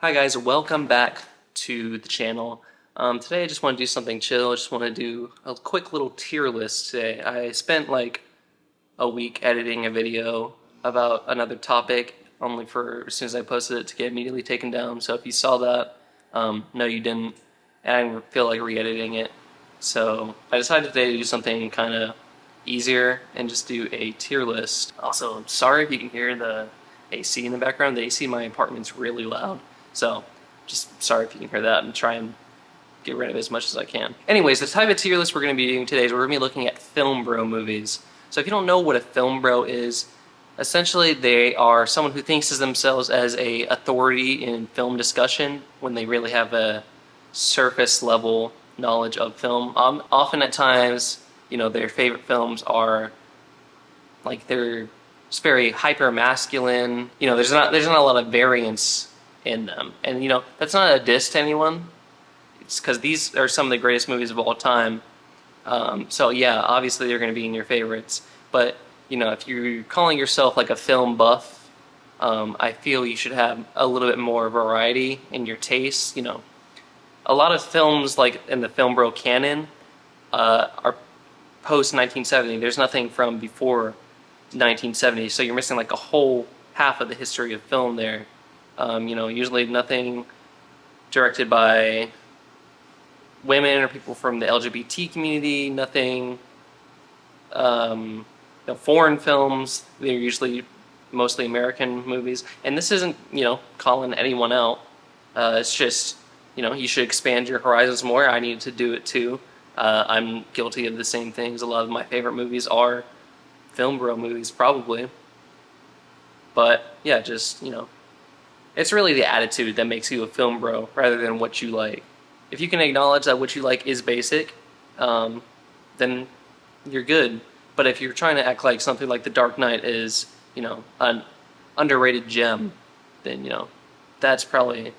Hi guys, welcome back to the channel. Today I just want to do something chill. I just want to do a quick little tier list today. I spent like a week editing a video about another topic, only for as soon as I posted it to get immediately taken down. So if you saw that, no you didn't, and I didn't feel like re-editing it. So I decided today to do something kind of easier and just do a tier list. Also, I'm sorry if you can hear the AC in the background. The AC in my apartment's really loud. So just sorry if you can hear that, and try and get rid of it as much as I can. Anyways, the type of tier list we're going to be doing today is we're going to be looking at film bro movies. So if you don't know what a film bro is, essentially they are someone who thinks of themselves as a authority in film discussion when they really have a surface level knowledge of film. Often at times, their favorite films are like they're just very hyper masculine. There's not a lot of variance in them, and that's not a diss to anyone. It's because these are some of the greatest movies of all time. So yeah, obviously they're going to be in your favorites. But if you're calling yourself like a film buff, I feel you should have a little bit more variety in your tastes. A lot of films like in the film bro canon are post 1970. There's nothing from before 1970, so you're missing like a whole half of the history of film there. Usually nothing directed by women or people from the LGBT community, nothing, foreign films. They're usually mostly American movies. And this isn't, calling anyone out. It's just, you should expand your horizons more. I need to do it too. I'm guilty of the same things. A lot of my favorite movies are film bro movies, probably. But yeah, just, it's really the attitude that makes you a film bro rather than what you like. If you can acknowledge that what you like is basic, then you're good. But if you're trying to act like something like The Dark Knight is, an underrated gem, then, that's probably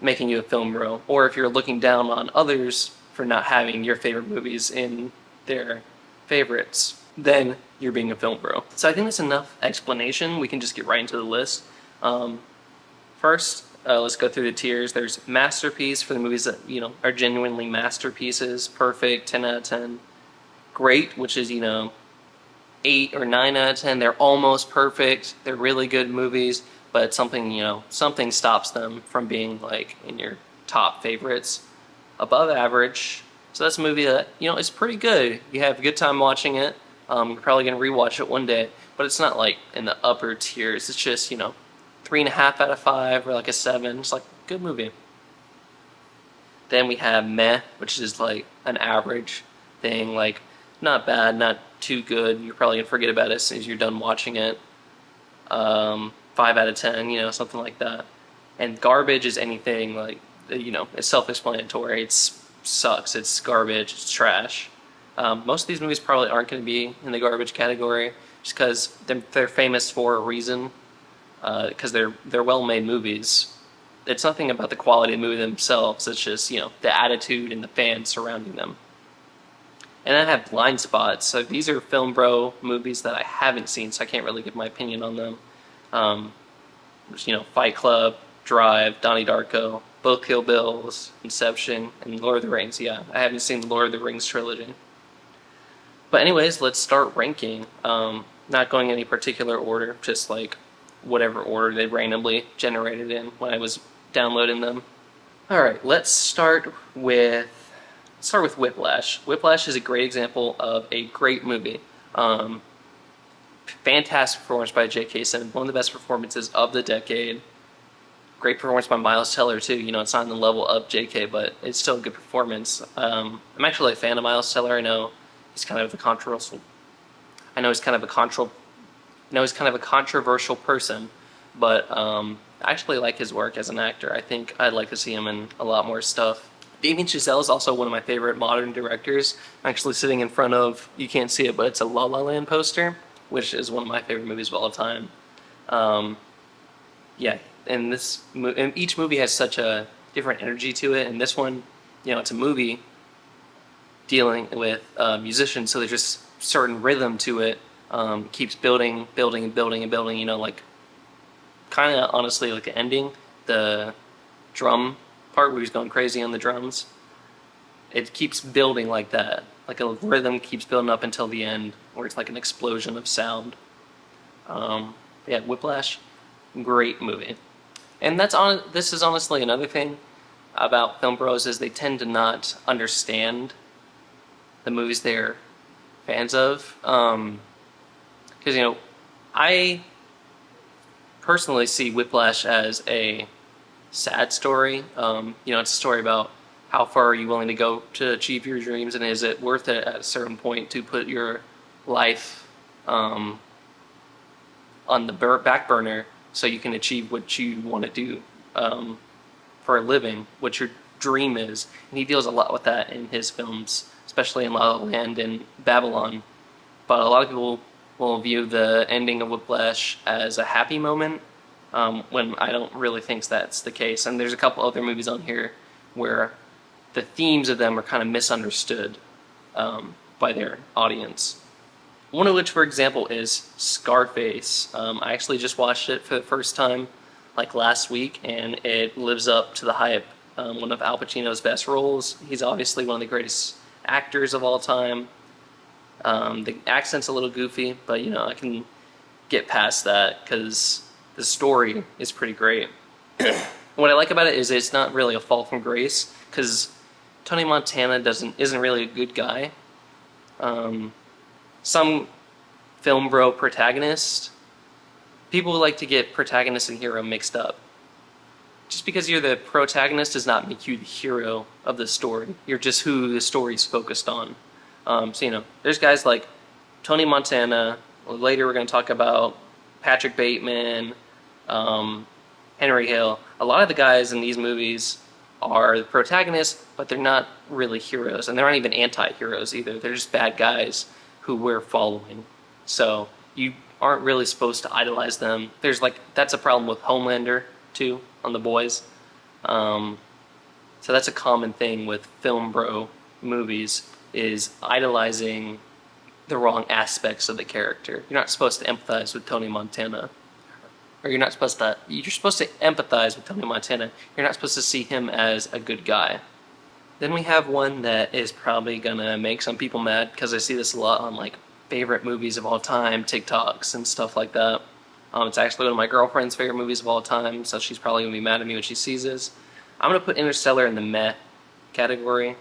making you a film bro. Or if you're looking down on others for not having your favorite movies in their favorites, then you're being a film bro. So I think that's enough explanation. We can just get right into the list. First, let's go through the tiers. There's masterpiece for the movies that are genuinely masterpieces, perfect, 10 out of 10. Great, which is 8 or 9 out of 10. They're almost perfect. They're really good movies, but something stops them from being like in your top favorites. Above average. So that's a movie that is pretty good. You have a good time watching it. You're probably gonna rewatch it one day, but it's not like in the upper tiers. It's just 3.5 out of 5 or like a 7. It's like a good movie. Then we have meh, which is like an average thing, like not bad, not too good. You're probably gonna forget about it as soon as you're done watching it. 5 out of 10, something like that. And garbage is anything like it's self-explanatory. It sucks. It's garbage. It's trash. Most of these movies probably aren't going to be in the garbage category just because they're famous for a reason. Because they're well-made movies. It's nothing about the quality of the movie themselves. It's just the attitude and the fans surrounding them. And I have blind spots. So these are film bro movies that I haven't seen, so I can't really give my opinion on them. Fight Club, Drive, Donnie Darko, both Kill Bills, Inception, and Lord of the Rings. Yeah, I haven't seen the Lord of the Rings trilogy. But anyways, let's start ranking. Not going in any particular order, just like whatever order they randomly generated in when I was downloading them. Alright, let's start with Whiplash. Whiplash is a great example of a great movie. Fantastic performance by J.K. Simmons, one of the best performances of the decade. Great performance by Miles Teller too. It's not on the level of J.K., but it's still a good performance. I'm actually a fan of Miles Teller. I know he's kind of a controversial. I know he's kind of a controversial person, but I actually like his work as an actor. I think I'd like to see him in a lot more stuff. Damien Chazelle is also one of my favorite modern directors. I'm actually sitting in front of, you can't see it, but it's a La La Land poster, which is one of my favorite movies of all time. Yeah, and each movie has such a different energy to it, and this one, it's a movie dealing with musicians, so there's just certain rhythm to it. Keeps building, building, and building, and building. Like kind of honestly like the ending the drum part where he's going crazy on the drums. It keeps building like that. Like a rhythm keeps building up until the end where it's like an explosion of sound. Yeah, Whiplash, great movie. And this is honestly another thing about film bros is they tend to not understand the movies they're fans of. Because, I personally see Whiplash as a sad story. It's a story about how far are you willing to go to achieve your dreams, and is it worth it at a certain point to put your life on the back burner so you can achieve what you want to do for a living, what your dream is. And he deals a lot with that in his films, especially in La La Land and Babylon. But a lot of people will view the ending of Whiplash as a happy moment, when I don't really think that's the case. And there's a couple other movies on here where the themes of them are kind of misunderstood by their audience. One of which, for example, is Scarface. I actually just watched it for the first time like last week, and it lives up to the hype. One of Al Pacino's best roles. He's obviously one of the greatest actors of all time. The accent's a little goofy, but I can get past that because the story is pretty great. What I like about it is it's not really a fall from grace, because Tony Montana isn't really a good guy. Some film bro protagonist, people like to get protagonist and hero mixed up. Just because you're the protagonist does not make you the hero of the story. You're just who the story's focused on. There's guys like Tony Montana. Later we're going to talk about Patrick Bateman, Henry Hill. A lot of the guys in these movies are the protagonists, but they're not really heroes, and they're not even anti-heroes either. They're just bad guys who we're following. So you aren't really supposed to idolize them. That's a problem with Homelander too on The Boys. So that's a common thing with film bro movies, is idolizing the wrong aspects of the character. You're not supposed to empathize with Tony Montana. Or you're supposed to empathize with Tony Montana. You're not supposed to see him as a good guy. Then we have one that is probably gonna make some people mad, because I see this a lot on favorite movies of all time, TikToks and stuff like that. It's actually one of my girlfriend's favorite movies of all time, so she's probably gonna be mad at me when she sees this. I'm gonna put Interstellar in the meh category.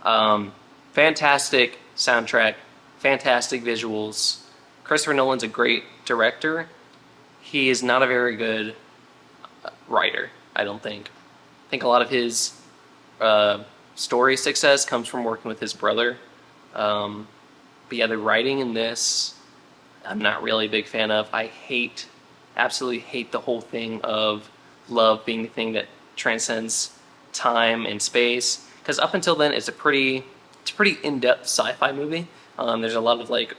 Fantastic soundtrack, fantastic visuals. Christopher Nolan's a great director. He is not a very good writer, I don't think. I think a lot of his story success comes from working with his brother. But yeah, the writing in this, I'm not really a big fan of. I absolutely hate the whole thing of love being the thing that transcends time and space. Because up until then, it's a pretty in-depth sci-fi movie. There's a lot of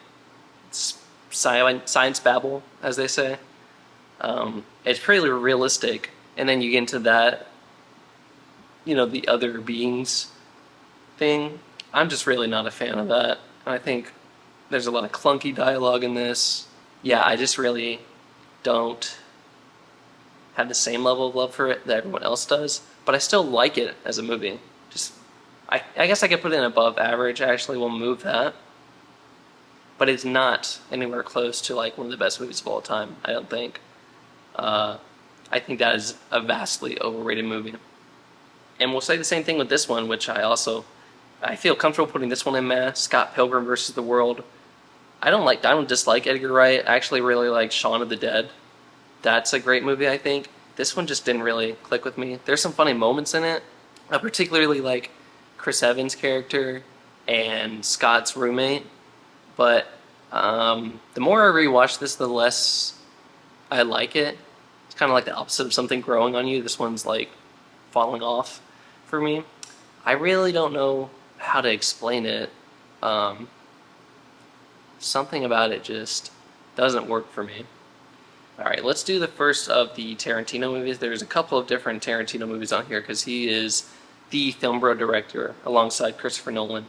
science babble, as they say. It's pretty realistic, and then you get into that, the other beings thing. I'm just really not a fan of that. And I think there's a lot of clunky dialogue in this. Yeah, I just really don't have the same level of love for it that everyone else does, but I still like it as a movie. I guess I could put it in above average. I actually will move that. But it's not anywhere close to one of the best movies of all time, I don't think. I think that is a vastly overrated movie. And we'll say the same thing with this one, which I feel comfortable putting this one in meh. Scott Pilgrim vs. the World. I don't dislike Edgar Wright. I actually really like Shaun of the Dead. That's a great movie, I think. This one just didn't really click with me. There's some funny moments in it. I particularly like Chris Evans' character and Scott's roommate. But the more I rewatch this, the less I like it. It's kind of like the opposite of something growing on you. This one's falling off for me. I really don't know how to explain it. Something about it just doesn't work for me. Alright, let's do the first of the Tarantino movies. There's a couple of different Tarantino movies on here because he is the film bro director alongside Christopher Nolan.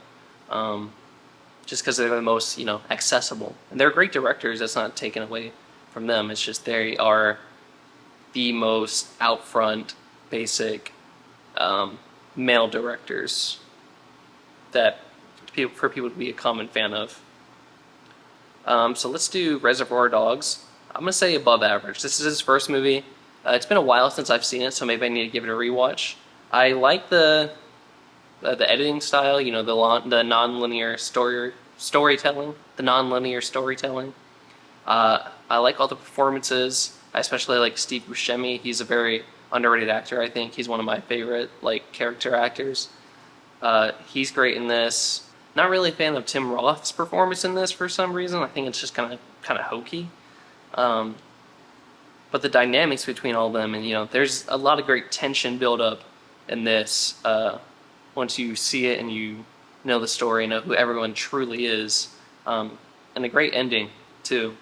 Just because they're the most, accessible. And they're great directors, that's not taken away from them. It's just they are the most out front, basic um, male directors that for people to be a common fan of. So let's do Reservoir Dogs. I'm gonna say above average. This is his first movie. It's been a while since I've seen it, so maybe I need to give it a rewatch. I like the editing style. You know, the non-linear storytelling. The non-linear storytelling. I like all the performances. I especially like Steve Buscemi. He's a very underrated actor. I think he's one of my favorite like character actors. He's great in this. Not really a fan of Tim Roth's performance in this for some reason. I think it's just kind of hokey. Um, but the dynamics between all of them, and there's a lot of great tension build up in this. Once you see it and you know the story, know who everyone truly is, and a great ending too.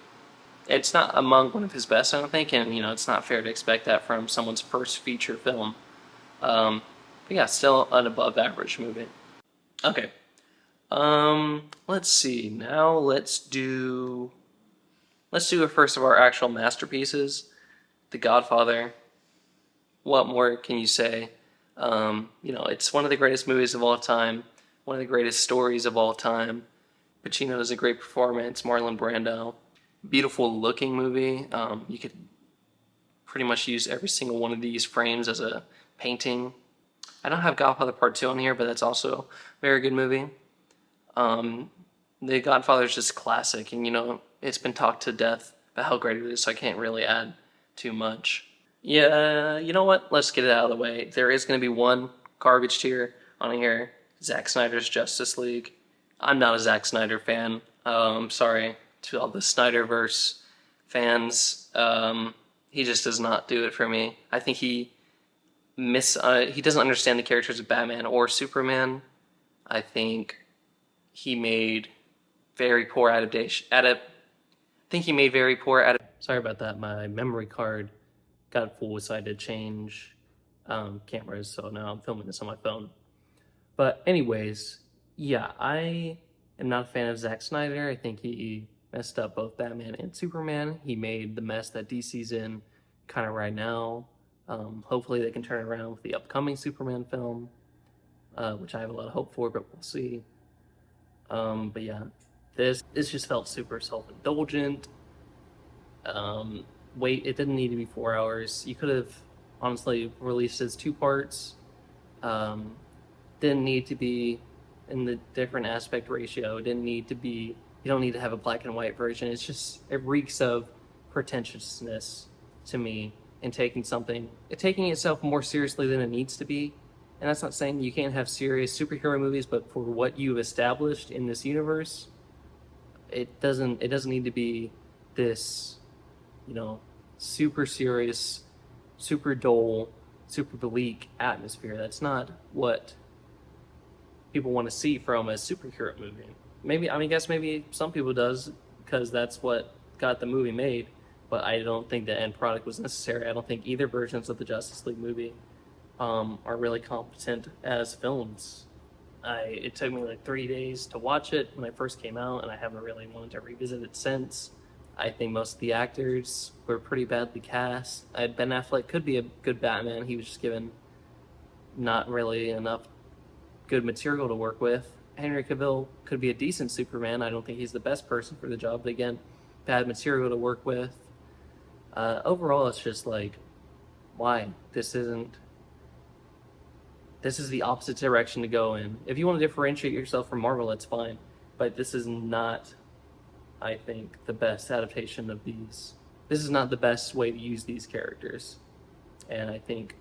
It's not among one of his best, I don't think, and it's not fair to expect that from someone's first feature film. But yeah, still an above average movie. Okay. Let's see. Now let's do a first of our actual masterpieces, The Godfather. What more can you say? It's one of the greatest movies of all time, one of the greatest stories of all time. Pacino does a great performance. Marlon Brando, beautiful looking movie. You could pretty much use every single one of these frames as a painting. I don't have Godfather Part 2 on here, but that's also a very good movie. The Godfather is just classic, and it's been talked to death about how great it is, so I can't really add too much. Yeah, you know what? Let's get it out of the way. There is going to be one garbage tier on here, Zack Snyder's Justice League. I'm not a Zack Snyder fan. Sorry to all the Snyderverse fans. He just does not do it for me. I think he doesn't understand the characters of Batman or Superman. I think he made very poor adaptation. Sorry about that. My memory card got full, so I had to change cameras. So now I'm filming this on my phone. But anyways, yeah, I am not a fan of Zack Snyder. I think he messed up both Batman and Superman. He made the mess that DC's in kind of right now. Hopefully they can turn it around with the upcoming Superman film, which I have a lot of hope for, but we'll see. But yeah, this just felt super self-indulgent. It didn't need to be 4 hours. You could have honestly released it as 2 parts. Didn't need to be in the different aspect ratio. It didn't need to be. You don't need to have a black and white version. It reeks of pretentiousness to me, and taking itself more seriously than it needs to be. And that's not saying you can't have serious superhero movies, but for what you've established in this universe, it doesn't need to be this, super serious, super dull, super bleak atmosphere. That's not what people want to see from a superhero movie. I guess maybe some people does, because that's what got the movie made, but I don't think the end product was necessary. I don't think either versions of the Justice League movie are really competent as films. It took me like 3 days to watch it when it first came out, and I haven't really wanted to revisit it since. I think most of the actors were pretty badly cast. Ben Affleck could be a good Batman. He was just given not really enough good material to work with. Henry Cavill could be a decent Superman. I don't think he's the best person for the job, but again, bad material to work with. Overall, it's just like, why? This is the opposite direction to go in. If you want to differentiate yourself from Marvel, that's fine. But this is not, I think, the best adaptation of these. This is not the best way to use these characters. And I think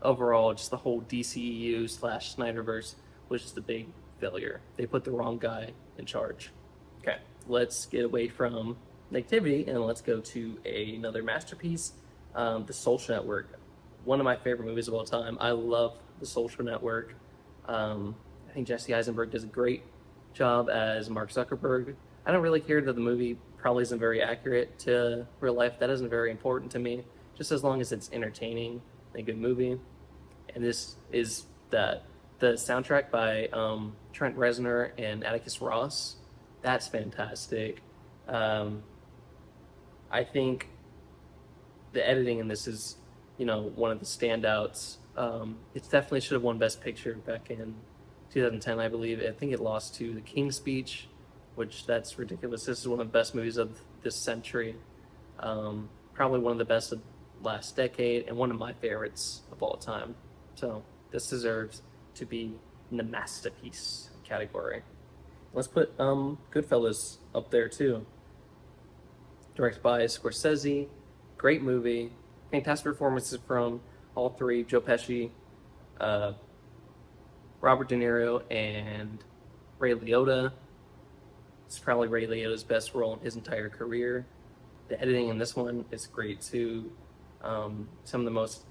overall, just the whole DCEU / Snyderverse was just a big failure. They put the wrong guy in charge. Okay, let's get away from negativity and let's go to another masterpiece, The Social Network. One of my favorite movies of all time. I love The Social Network. I think Jesse Eisenberg does a great job as Mark Zuckerberg. I don't really care that the movie probably isn't very accurate to real life. That isn't very important to me. Just as long as it's entertaining, a good movie. And this is that. The soundtrack by Trent Reznor and Atticus Ross. That's fantastic. I think the editing in this is, one of the standouts It definitely should have won Best Picture back in 2010, I believe. I think it lost to The King's Speech, which that's ridiculous. This is one of the best movies of this century. Probably one of the best of last decade, and one of my favorites of all time. So this deserves to be in the masterpiece category. Let's put Goodfellas up there too. Directed by Scorsese, great movie, fantastic performances from all three: Joe Pesci, uh, Robert De Niro, and Ray Liotta. It's probably Ray Liotta's best role in his entire career. The editing in this one is great too. Some of the most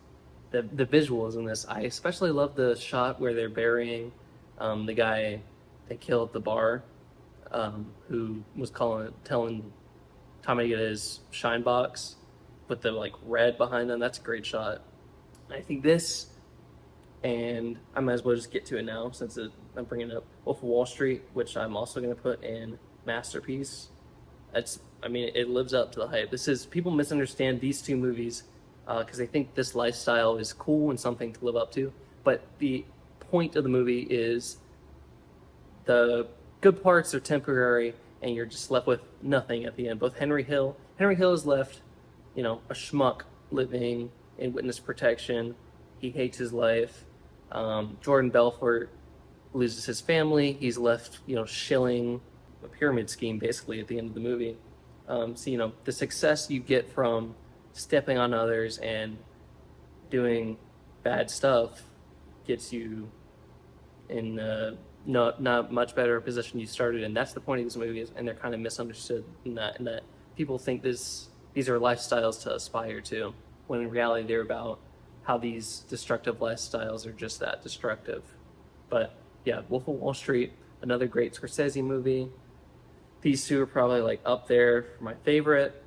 the visuals in this, I especially love the shot where they're burying the guy they killed at the bar, who was telling Tommy to get his shine box with the like red behind them. That's a great shot. I think this, and I might as well just get to it now since I'm bringing up Wolf of Wall Street, which I'm also going to put in masterpiece. I mean, it lives up to the hype. People misunderstand these two movies because they think this lifestyle is cool and something to live up to. But the point of the movie is the good parts are temporary, and you're just left with nothing at the end. Both Henry Hill is left, a schmuck living in witness protection. He hates his life. Jordan Belfort loses his family. He's left, shilling a pyramid scheme basically at the end of the movie. So, the success you get from stepping on others and doing bad stuff gets you in not much better position you started in. That's the point of these movies, and they're kind of misunderstood in that people think these are lifestyles to aspire to, when in reality they're about how these destructive lifestyles are just that, destructive. But yeah, Wolf of Wall Street, another great Scorsese movie. These two are probably like up there for my favorite.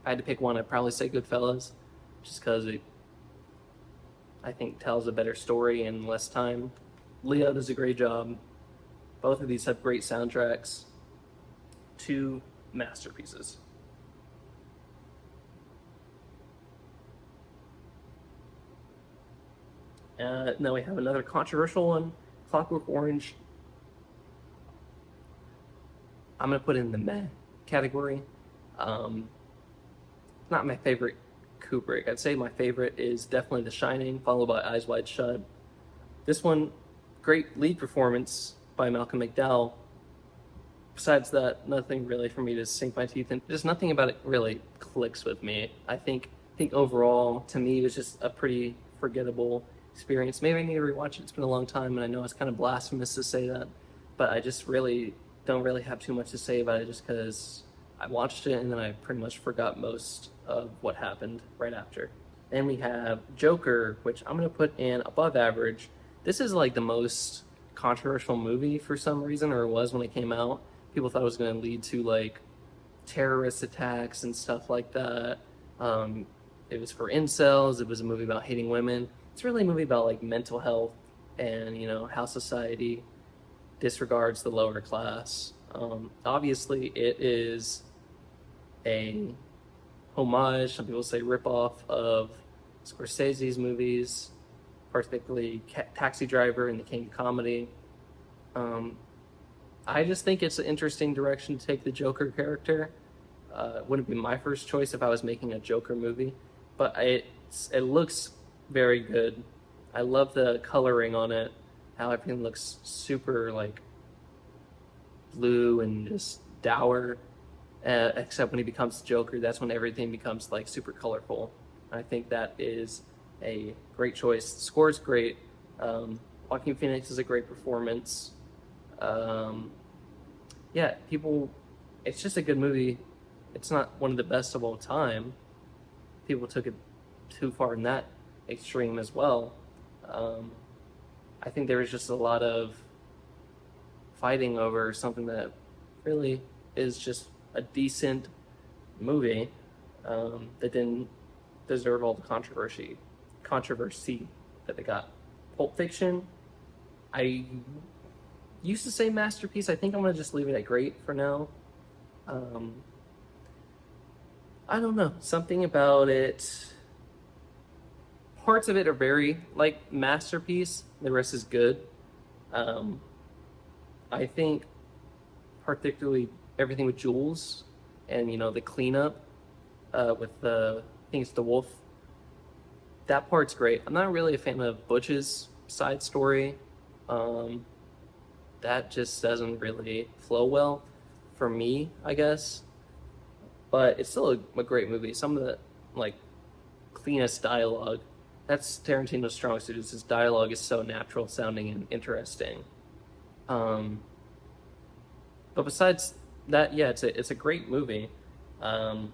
If I had to pick one, I'd probably say Goodfellas, just because it, I think, tells a better story in less time. Leo does a great job. Both of these have great soundtracks. Two masterpieces. Now we have another controversial one, Clockwork Orange. I'm gonna put in the meh category. Not my favorite Kubrick. I'd say my favorite is definitely The Shining, followed by Eyes Wide Shut. This one, great lead performance by Malcolm McDowell. Besides that, nothing really for me to sink my teeth in. Just nothing about it really clicks with me. I think overall, to me, it was just a pretty forgettable experience. Maybe I need to rewatch it. It's been a long time, and I know it's kind of blasphemous to say that, but I just really don't really have too much to say about it, just because I watched it and then I pretty much forgot most of what happened right after. Then we have Joker, which I'm going to put in above average. This is like the most controversial movie for some reason, or it was when it came out. People thought it was going to lead to like terrorist attacks and stuff like that. It was for incels. It was a movie about hating women. It's really a movie about like mental health and how society disregards the lower class. Obviously, it is a homage, some people say ripoff, of Scorsese's movies, particularly Taxi Driver and The King of Comedy. I just think it's an interesting direction to take the Joker character. It wouldn't be my first choice if I was making a Joker movie, but it looks very good. I love the coloring on it, how everything looks super like blue and just dour. Except when he becomes Joker, that's when everything becomes like super colorful. I think that is a great choice. The score's great. Joaquin Phoenix is a great performance. It's just a good movie. It's not one of the best of all time. People took it too far in that extreme as well. I think there was just a lot of fighting over something that really is just a decent movie that didn't deserve all the controversy that they got. Pulp Fiction, I used to say masterpiece. I think I'm gonna just leave it at great for now. I don't know, something about it parts of it are very like masterpiece. The rest is good. Um, I think particularly everything with Jules and the cleanup with the I think it's the wolf. That part's great. I'm not really a fan of Butch's side story. Um, that just doesn't really flow well for me, I guess. But it's still a great movie. Some of the like cleanest dialogue. That's Tarantino's strong suit. His dialogue is so natural sounding and interesting. Um, but besides that, yeah, it's a great movie. Um,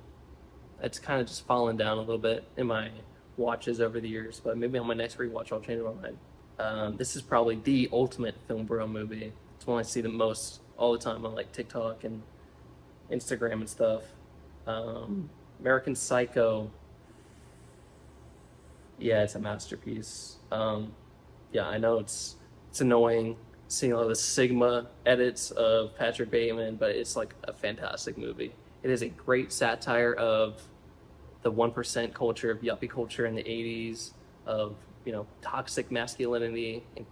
it's kind of just fallen down a little bit in my watches over the years, but maybe on my next rewatch I'll change my mind. This is probably the ultimate film bro movie. It's one I see the most all the time on like TikTok and Instagram and stuff. American Psycho, yeah, it's a masterpiece. Yeah, I know it's annoying seeing all the Sigma edits of Patrick Bateman, but it's like a fantastic movie. It is a great satire of the 1% culture of yuppie culture in the 80s, of toxic masculinity and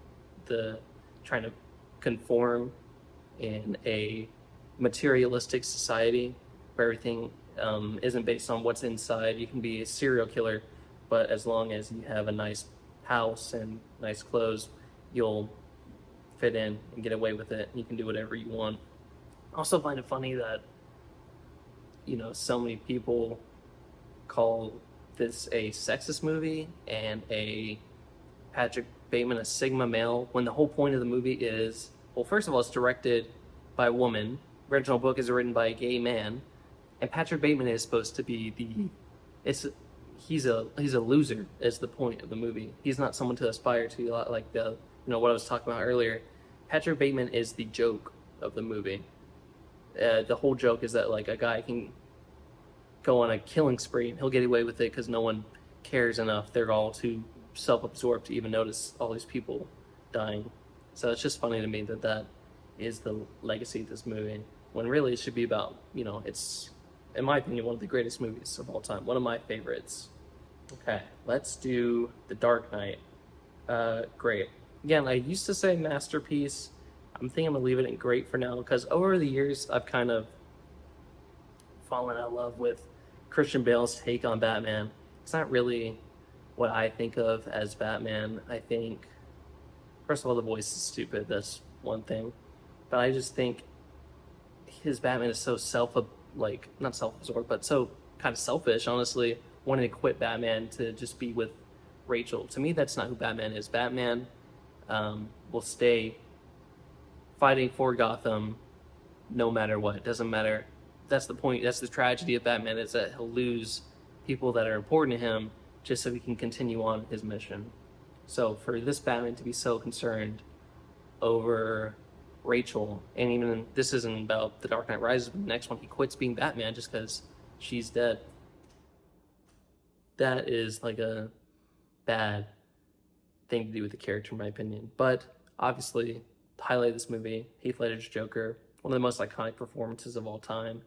the trying to conform in a materialistic society where everything isn't based on what's inside. You can be a serial killer, but as long as you have a nice house and nice clothes, you'll fit in and get away with it. You can do whatever you want. I also find it funny that so many people call this a sexist movie and a Patrick Bateman a Sigma male when the whole point of the movie is, well, first of all, it's directed by a woman. The original book is written by a gay man, and Patrick Bateman is supposed to be he's a loser is the point of the movie. He's not someone to aspire to, like what I was talking about earlier. Patrick Bateman is the joke of the movie. The whole joke is that like a guy can go on a killing spree and he'll get away with it because no one cares enough. They're all too self-absorbed to even notice all these people dying. So it's just funny to me that that is the legacy of this movie, when really it should be about, it's, in my opinion, one of the greatest movies of all time. One of my favorites. Okay, let's do The Dark Knight. Great. Again, I used to say masterpiece. I'm thinking I'm gonna leave it in great for now because over the years I've kind of fallen out of love with Christian Bale's take on Batman. It's not really what I think of as Batman. I think, first of all, the voice is stupid. That's one thing. But I just think his Batman is so not self-absorbed, but so kind of selfish, honestly, wanting to quit Batman to just be with Rachel. To me, that's not who Batman is. Batman will stay fighting for Gotham no matter what. It doesn't matter. That's the point. That's the tragedy of Batman, is that he'll lose people that are important to him just so he can continue on his mission. So for this Batman to be so concerned over Rachel, and even this isn't about The Dark Knight Rises, but the next one he quits being Batman just because she's dead. That is like a bad thing to do with the character, in my opinion. But obviously, the highlight of this movie, Heath Ledger's Joker, one of the most iconic performances of all time.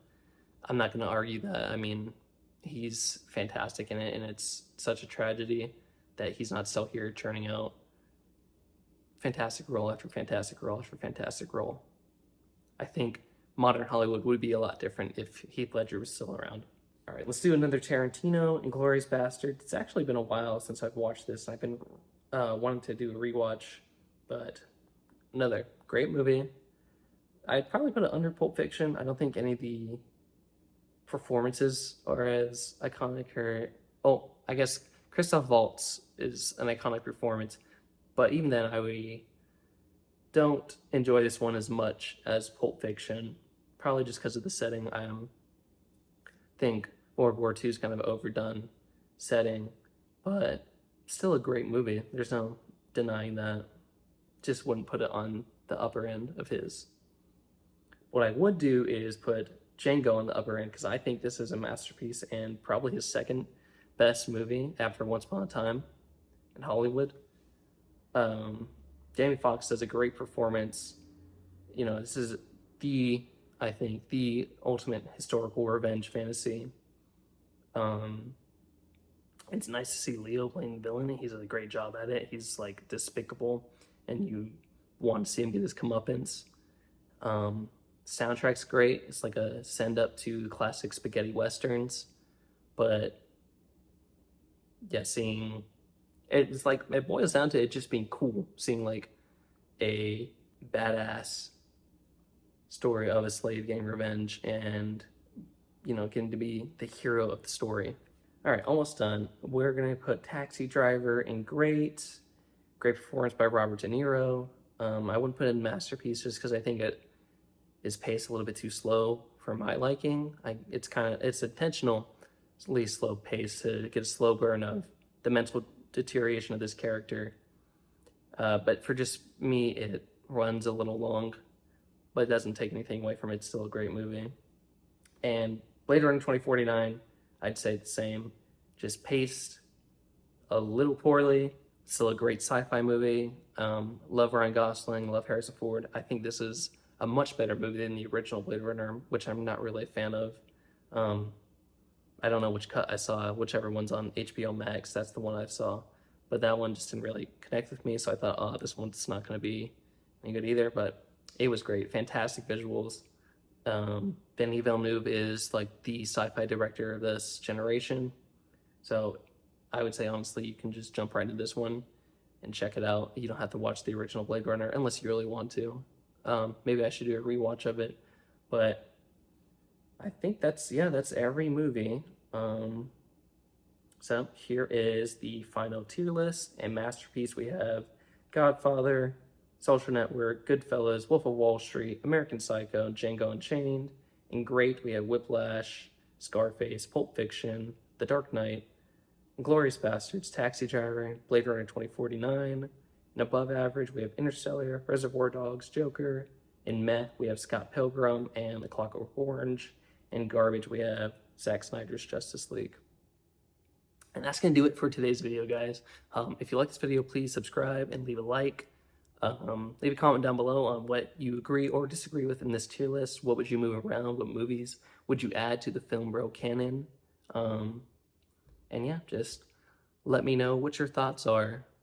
I'm not going to argue that. I mean, he's fantastic in it, and it's such a tragedy that he's not still here churning out fantastic role after fantastic role after fantastic role. I think modern Hollywood would be a lot different if Heath Ledger was still around. All right, let's do another Tarantino, Inglourious Basterds. It's actually been a while since I've watched this. I've been wanting to do a rewatch, but another great movie. I'd probably put it under Pulp Fiction. I don't think any of the performances are as iconic, I guess Christoph Waltz is an iconic performance, but even then I don't enjoy this one as much as Pulp Fiction, probably just because of the setting. I think World War II is kind of an overdone setting, but still a great movie. There's no denying that. Just wouldn't put it on the upper end of his. What I would do is put Django on the upper end because I think this is a masterpiece and probably his second best movie after Once Upon a Time in Hollywood. Jamie Foxx does a great performance. This is I think, the ultimate historical revenge fantasy. It's nice to see Leo playing the villain. He's a great job at it. He's like despicable, and you want to see him get his comeuppance. Um, Soundtrack's great. It's like a send up to classic spaghetti westerns, but yeah, seeing it's like it boils down to it just being cool, seeing like a badass story of a slave getting revenge and getting to be the hero of the story. All right, almost done. We're gonna put Taxi Driver in great performance by Robert De Niro. I wouldn't put it in masterpiece just because I think it is paced a little bit too slow for my liking. It's intentionally slow pace to get a slow burn of the mental deterioration of this character. But for just me, it runs a little long, but it doesn't take anything away from it. It's still a great movie. And Blade Runner 2049, I'd say the same. Just paced a little poorly. Still a great sci-fi movie. Love Ryan Gosling, love Harrison Ford. I think this is a much better movie than the original Blade Runner, which I'm not really a fan of. I don't know which cut I saw, whichever one's on HBO Max, that's the one I saw. But that one just didn't really connect with me, so I thought, oh, this one's not going to be any good either. But it was great, fantastic visuals. Denis Villeneuve is like the sci-fi director of this generation. So I would say, honestly, you can just jump right into this one and check it out. You don't have to watch the original Blade Runner unless you really want to. Maybe I should do a rewatch of it, but I think that's every movie. So here is the final tier list. And masterpiece, we have Godfather, Social Network, Goodfellas, Wolf of Wall Street, American Psycho, Django Unchained. And great, we have Whiplash, Scarface, Pulp Fiction, The Dark Knight, Inglourious Basterds, Taxi Driver, Blade Runner 2049. And above average, we have Interstellar, Reservoir Dogs, Joker. In meh, we have Scott Pilgrim and The Clockwork Orange. In garbage, we have Zack Snyder's Justice League. And that's going to do it for today's video, guys. If you like this video, please subscribe and leave a like. Leave a comment down below on what you agree or disagree with in this tier list. What would you move around? What movies would you add to the Film Bro canon? And yeah, just let me know what your thoughts are.